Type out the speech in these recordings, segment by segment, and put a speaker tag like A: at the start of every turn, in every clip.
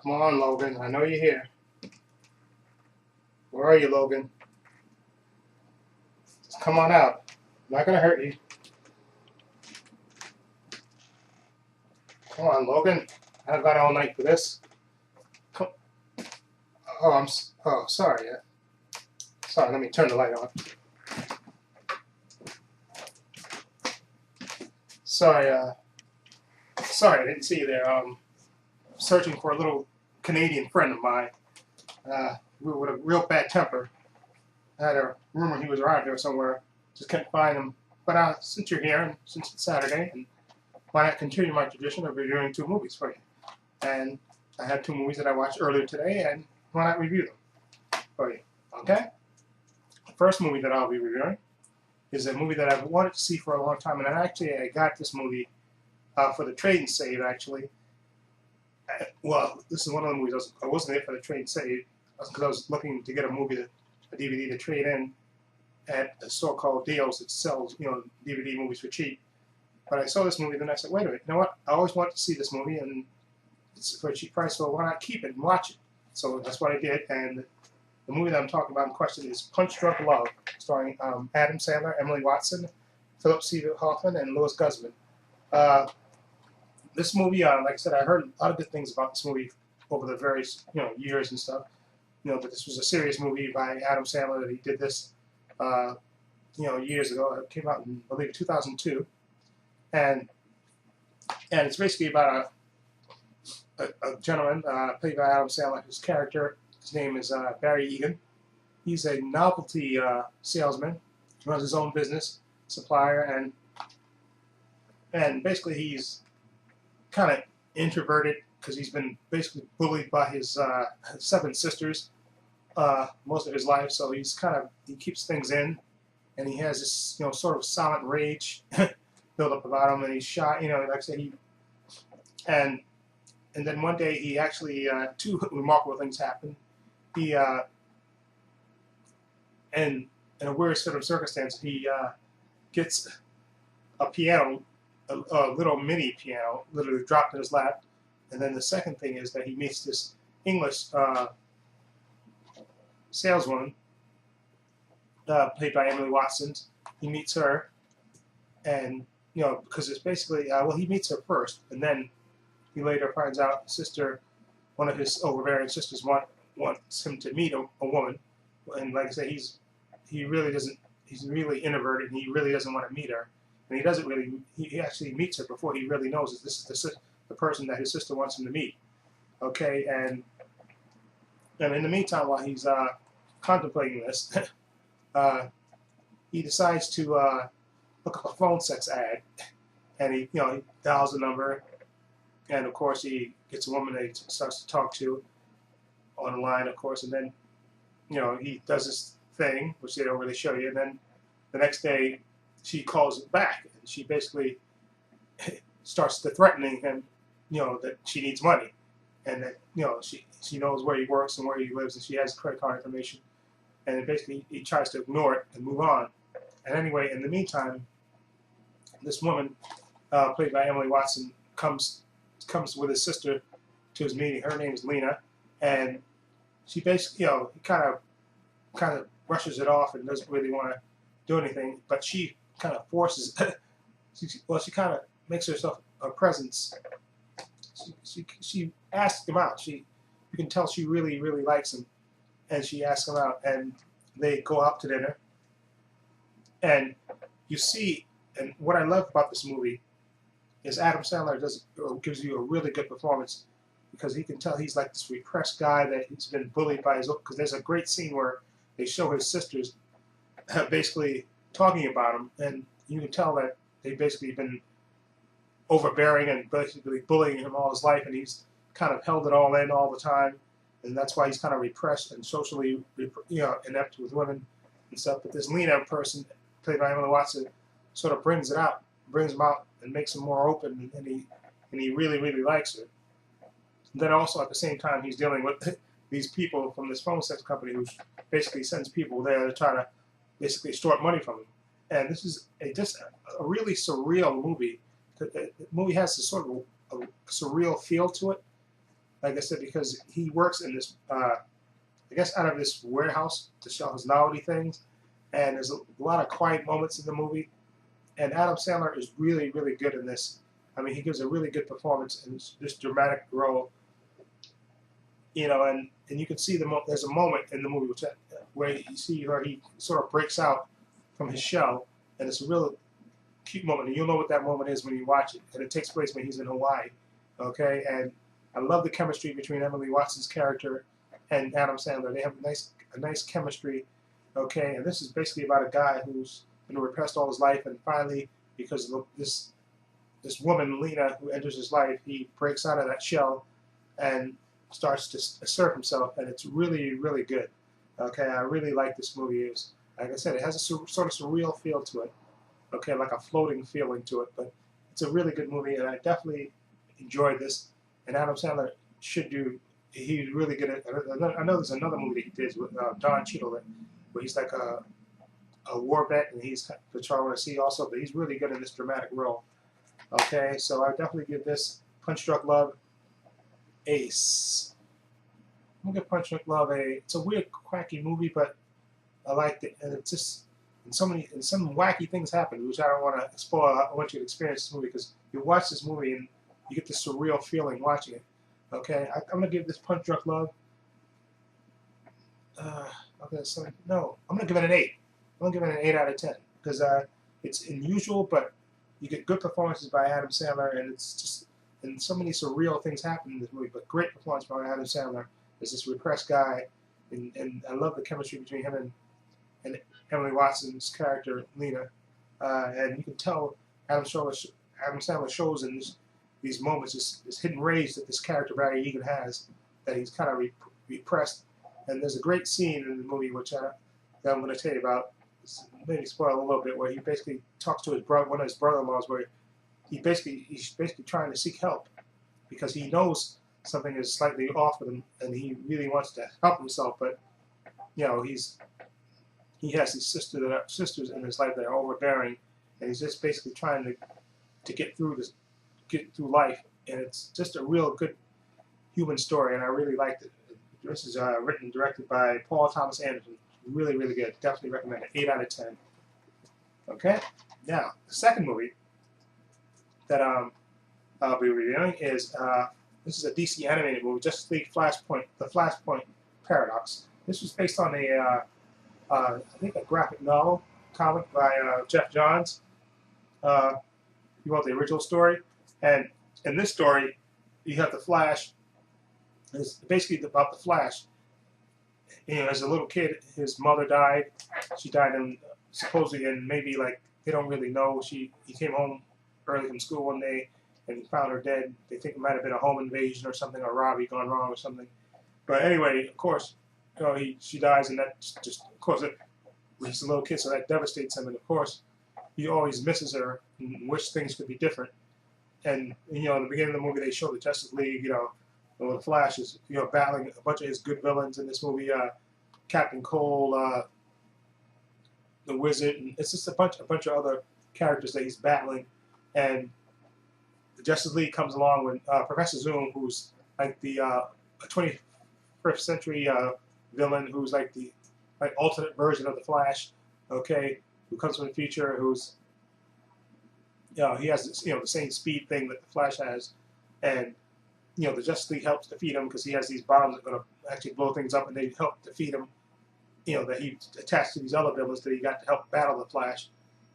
A: Come on, Logan. I know you're here. Where are you, Logan? Just come on out. I'm not gonna hurt you. Come on, Logan. I've got all night for this. Come. Oh, sorry. Sorry. Let me turn the light on. Sorry. Sorry, I didn't see you there. Searching for a little Canadian friend of mine. We were with a real bad temper. I had a rumor he was around here somewhere. Just couldn't find him. But since you're here and since it's Saturday, and why not continue my tradition of reviewing 2 movies for you? And I had 2 movies that I watched earlier today, and why not review them for you? Okay? The first movie that I'll be reviewing is a movie that I've wanted to see for a long time, and I got this movie for the trade and save, actually. Well, this is one of the movies I wasn't there for the trade and save because I was looking to get a DVD to trade in at a store called Deals that sells, DVD movies for cheap. But I saw this movie, then I said, wait a minute, you know what? I always wanted to see this movie, and it's for a cheap price, so why not keep it and watch it? So that's what I did, and the movie that I'm talking about in question is Punch Drunk Love, starring Adam Sandler, Emily Watson, Philip Seymour Hoffman, and Louis Guzman. This movie, like I said, I heard a lot of good things about this movie over the various, years and stuff. But this was a serious movie by Adam Sandler that he did this, years ago. It came out in, I believe, 2002. And it's basically about a gentleman played by Adam Sandler. His character, his name is Barry Egan. He's a novelty salesman. He runs his own business, supplier, and basically he's kind of introverted because he's been basically bullied by his 7 sisters most of his life. So he keeps things in, and he has this sort of silent rage build up about him, and he's shy. Like I said, and then one day he actually 2 remarkable things happen. He and in a weird sort of circumstance, he gets a piano, a little mini piano, literally dropped in his lap. And then the second thing is that he meets this English saleswoman, played by Emily Watson. He meets her, and because it's basically he meets her first, and then he later finds out one of his overbearing sisters wants him to meet a woman, and like I say, he's really introverted, and he really doesn't want to meet her. And he actually meets her before he really knows that this is the person that his sister wants him to meet. Okay, and in the meantime, while he's contemplating this, he decides to look up a phone sex ad, and he dials the number, and of course he gets a woman that he starts to talk to on the line, of course, and then he does this thing, which they don't really show you, and then the next day she calls him back, and she basically starts to threatening him, that she needs money, and that she knows where he works and where he lives, and she has credit card information, and basically he tries to ignore it and move on. And anyway, in the meantime, this woman, played by Emily Watson, comes with his sister to his meeting. Her name is Lena, and she basically, he kind of brushes it off and doesn't really want to do anything, but she kind of forces. She kind of makes herself a presence. She asks him out. You can tell she really, really likes him, and she asks him out, and they go out to dinner. And you see, and what I love about this movie is Adam Sandler gives you a really good performance, because he can tell he's like this repressed guy that he's been bullied by his own. Because there's a great scene where they show his sisters basically talking about him, and you can tell that they've basically been overbearing and basically bullying him all his life, and he's kind of held it all in all the time, and that's why he's kind of repressed and socially, inept with women and stuff. But this Lena person, played by Emily Watson, sort of brings him out, and makes him more open, and he really, really likes her. And then also at the same time, he's dealing with these people from this phone sex company who basically sends people there to try to basically extort money from him. And this is just a really surreal movie. The movie has this sort of a surreal feel to it, like I said, because he works in this, I guess, out of this warehouse to sell his novelty things, and there's a lot of quiet moments in the movie, and Adam Sandler is really, really good in this. I mean, he gives a really good performance in this dramatic role, you know, and you can see there's a moment in the movie where you see where he sort of breaks out from his shell, and it's a real cute moment, and you'll know what that moment is when you watch it, and it takes place when he's in Hawaii, okay, and I love the chemistry between Emily Watson's character and Adam Sandler. They have a nice chemistry, okay, and this is basically about a guy who's been repressed all his life, and finally, because of this woman, Lena, who enters his life, he breaks out of that shell and starts to assert himself, and it's really, really good. Okay, I really like this movie. Like I said, it has a sort of surreal feel to it. Okay, like a floating feeling to it, but it's a really good movie, and I definitely enjoyed this. And Adam Sandler should do. He's really good at. I know there's another movie that he did with Don Cheadle, where he's like a war vet, and he's patrolling the sea also, but he's really good in this dramatic role. Okay, so I definitely give this Punch Drunk Love ace. I'm gonna give Punch Drunk Love it's a weird, quacky movie, but I liked it, and it's just and some wacky things happen, which I don't want to spoil. I want you to experience this movie because you watch this movie and you get this surreal feeling watching it. Okay, I'm gonna give this Punch Drunk Love. Okay, so no, I'm gonna give it an 8. I'm gonna give it an 8 out of 10 because it's unusual, but you get good performances by Adam Sandler, and it's just and so many surreal things happen in this movie. But great performance by Adam Sandler as this repressed guy, and I love the chemistry between him and Emily Watson's character Lena, and you can tell Adam Sandler shows in these moments this hidden rage that this character Barry Egan has, that he's kind of repressed. And there's a great scene in the movie that I'm going to tell you about. It's maybe spoil a little bit, where he basically talks to one of his brother-in-laws, where he's basically trying to seek help because he knows something is slightly off with him, and he really wants to help himself, but you know he has these sisters in his life that are overbearing, and he's just basically trying to get through life, and it's just a real good human story, and I really liked it. This is written and directed by Paul Thomas Anderson. Really, really good. Definitely recommend it. 8 out of 10. Okay? Now, the second movie that I'll be reviewing is, this is a DC animated movie, Justice League Flashpoint, the Flashpoint Paradox. This was based on I think a graphic novel comic by Jeff Johns. He wrote the original story. And in this story, you have the Flash. It's basically about the Flash. You know, as a little kid, his mother died. She died supposedly in maybe like they don't really know. He came home early from school one day and he found her dead. They think it might have been a home invasion or something, or a robbery gone wrong or something. But anyway, of course, you know, she dies, and that just of course he's a little kid, so that devastates him. And of course, he always misses her and wishes things could be different. And you know, in the beginning of the movie, they show the Justice League, you know. The Flash is, you know, battling a bunch of his good villains in this movie. Captain Cole, the Wizard, and it's just a bunch of other characters that he's battling. And the Justice League comes along with Professor Zoom, who's like the 21st century villain, who's like the alternate version of the Flash. Okay, who comes from the future, who's he has this, you know, the same speed thing that the Flash has, and you know, the Justice League helps defeat him because he has these bombs that are going to actually blow things up, and they help defeat him. You know, that he attached to these other villains that he got to help battle the Flash.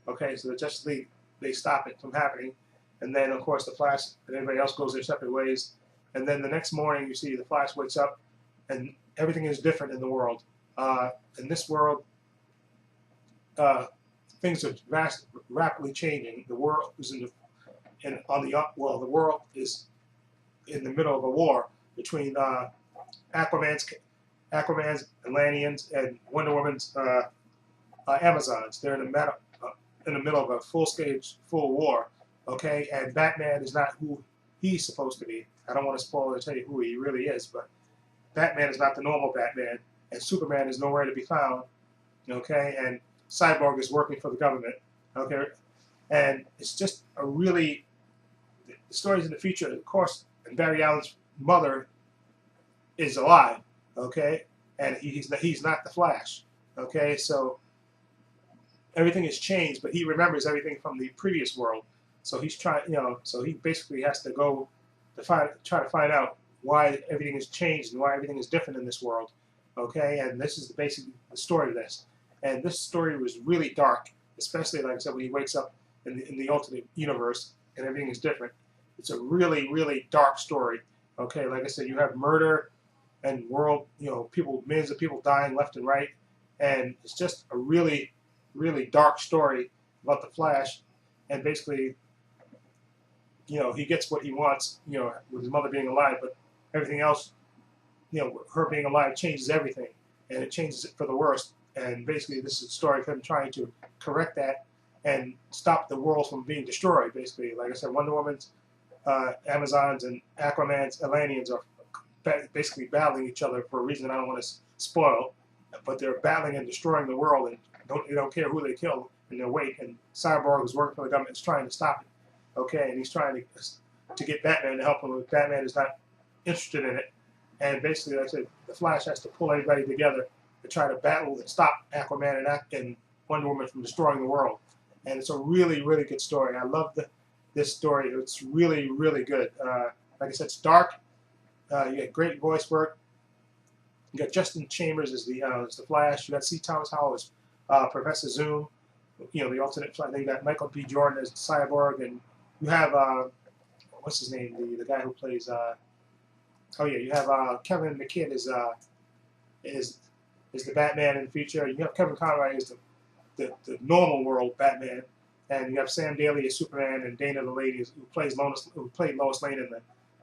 A: Okay, so the Justice League, they stop it from happening. And then, of course, the Flash and everybody else goes their separate ways. And then the next morning, you see the Flash wakes up, and everything is different in the world. In this world, things are rapidly changing. The world is the world is in the middle of a war between Aquaman's Atlanteans and Wonder Woman's Amazons. They're in the middle of a full war. Okay, and Batman is not who he's supposed to be. I don't want to spoil or tell you who he really is, but Batman is not the normal Batman, and Superman is nowhere to be found. Okay, and Cyborg is working for the government. Okay, and it's just a really the stories in the future, of course. And Barry Allen's mother is alive, okay, and he's not the Flash, okay. So everything has changed, but he remembers everything from the previous world. So he's trying, so he basically has to go to try to find out why everything has changed and why everything is different in this world, okay. And this is basically the story of this. And this story was really dark, especially like I said when he wakes up in the alternate universe and everything is different. It's a really, really dark story. Okay, like I said, you have murder and world, people, millions of people dying left and right, and it's just a really, really dark story about the Flash. And basically, he gets what he wants, with his mother being alive, but everything else, her being alive changes everything, and it changes it for the worst. And basically, this is a story of him trying to correct that and stop the world from being destroyed. Basically, like I said, Wonder Woman's, Amazons, and Aquaman's Atlanteans are basically battling each other for a reason I don't want to spoil, but they're battling and destroying the world, and they don't care who they kill in their wake. And Cyborg, who's working for the government, is trying to stop it. Okay, and he's trying to get Batman to help him, but Batman is not interested in it. And basically, like I said, the Flash has to pull everybody together to try to battle and stop Aquaman and Wonder Woman from destroying the world. And it's a really, really good story. I love this story. It's really, really good. Like I said, it's dark. You get great voice work. You got Justin Chambers as the Flash. You got C. Thomas Howell as Professor Zoom. The alternate Flash. Then you got Michael B. Jordan as Cyborg, and you have what's his name? The guy who plays. You have Kevin McKidd is the Batman in the future. You have Kevin Conroy as the normal world Batman, and you have Sam Daly as Superman, and Dana the Lady who played Lois Lane in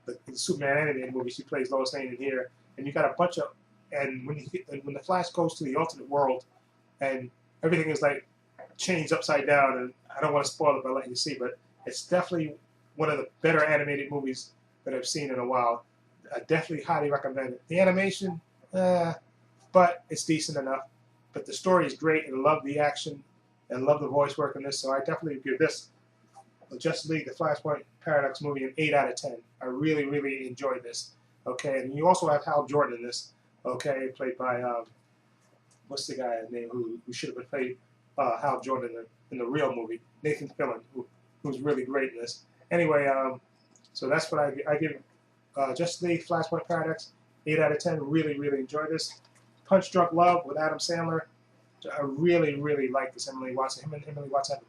A: the Superman animated movie. She plays Lois Lane in here, and you got a bunch of. And when the Flash goes to the alternate world, and everything is like changed upside down, and I don't want to spoil it by letting you see, but it's definitely one of the better animated movies that I've seen in a while. I definitely highly recommend it. The animation, but it's decent enough. But the story is great, and I love the action, and love the voice work in this. So I definitely give this Justice League, the Flashpoint Paradox movie, an 8 out of 10. I really, really enjoyed this. Okay, and you also have Hal Jordan in this. Okay, played by what's the guy's name who should have been played Hal Jordan in the real movie, Nathan Fillion, who's really great in this. Anyway, so that's what I give Justice League, Flashpoint Paradox, 8 out of 10. Really, really enjoyed this. Punch Drunk Love with Adam Sandler. I really, really like this. Emily Watson. Him and Emily Watson have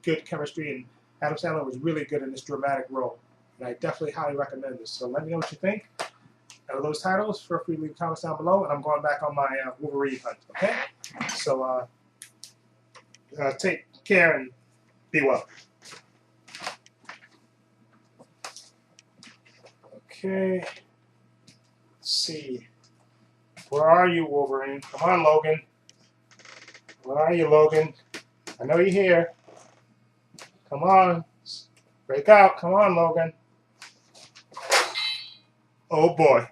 A: good chemistry, and Adam Sandler was really good in this dramatic role. And I definitely highly recommend this. So let me know what you think out of those titles. Feel free to leave comments down below, and I'm going back on my Wolverine hunt. Okay? So take care and be well. Okay. Let's see. Where are you, Wolverine? Come on, Logan. Where are you, Logan? I know you're here. Come on. Break out. Come on, Logan. Oh, boy.